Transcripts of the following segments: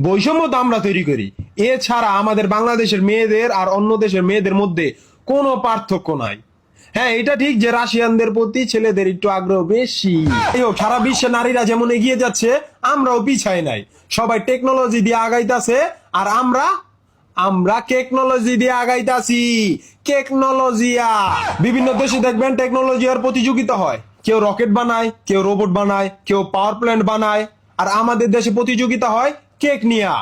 বৈষম্য তো আমরা তৈরি করি। এছাড়া আমাদের বাংলাদেশের মেয়েদের আর অন্য দেশের মেয়েদের মধ্যে কোনো পার্থক্য নাই। হ্যাঁ, এটা ঠিক যে রাশিয়ানদের প্রতি ছেলেদের একটু আগ্রহ বেশি। যাই হোক, সারা বিশ্বে নারীরা যেমন এগিয়ে যাচ্ছে, আমরাও পিছাই নাই। সবাই টেকনোলজি দিয়ে আগাইতাছে, আর আমরা আমরা টেকনোলজি দিয়ে আগাইতাছি। টেকনোলজিয়া বিভিন্ন দেশে দেখবেন টেকনোলজিয়ার প্রতিযোগিতা হয়। কেউ রকেট বানায়, কেউ রোবট বানায়, কেউ পাওয়ার প্ল্যান্ট বানায়। আর আমাদের দেশে প্রতিযোগিতা হয় কেক নিয়া।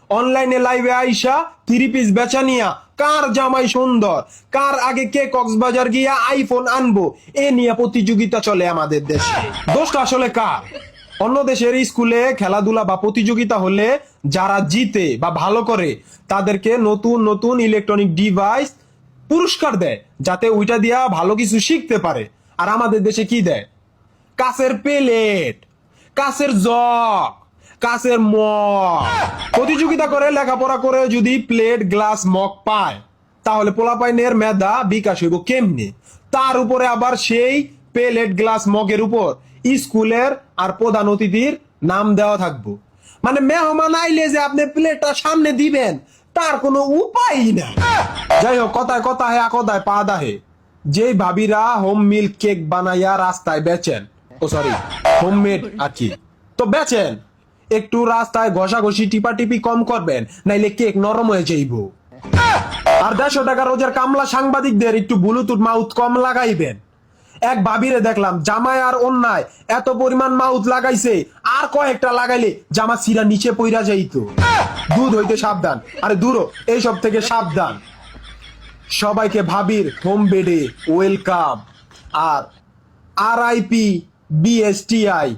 অনলাইনে লাইভে আইসা 3 পিস বেচা নিয়া, কার জামাই সুন্দর, কার আগে কে কক্সবাজার গিয়া আইফোন আনবো, এ নিয়ে প্রতিযোগিতা চলে আমাদের দেশে। দোষটা আসলে কার? অন্য দেশের স্কুলে খেলাধুলা বা প্রতিযোগিতা হলে যারা জিতে বা ভালো করে তাদেরকে নতুন নতুন ইলেকট্রনিক ডিভাইস পুরস্কার দেয়, যাতে ওইটা দিয়া ভালো কিছু শিখতে পারে। আর আমাদের দেশে কি দেয়? কাচের প্লেট, কাচের জগ, কাচের মগ। প্রতিযোগিতা করে লেখাপড়া করে যদি প্লেট, গ্লাস, মগ পায়, তাহলে পোলাপাইনের মেধা বিকাশ হইব কেমনে? তার উপরে আবার সেই প্লেট, গ্লাস, মগের উপর স্কুলের আর প্রধান অতিথির নাম দেওয়া থাকবো। মানে মেহমান আইলে যে আপনি প্লেটটা সামনে দিবেন, তার কোনো উপায় না। যাই হোক, কথায় কথায় আকদায় পা দাহে। যেই ভাবিরা হোম মিল্ক কেক বানাইয়া রাস্তায় বেচেন, ও সরি, হোমমেড আর কি, তো বেচেন, একটু রাস্তায় ঘষাঘষি টিপাটিপি কম করবেন, নাইলে কেক নরম হয়ে যাইব। আর 150 টাকা রোজের কামলা সাংবাদিকদের একটু ব্লুটুথ মাউথ কম লাগাইবেন। এক ভাবিরে দেখলাম জামায় আর অন্যায় এত পরিমাণ মাউথ লাগাইছে, আর কয়েকটা লাগাইলে জামা সিরা নিচে পইরা যাইতো। দুধ হইতে সাবধান, আরে দূরও এইসব থেকে সাবধান। সবাইকে ভাবির হোম বেডে ওয়েলকাম। আর RIP BSTI।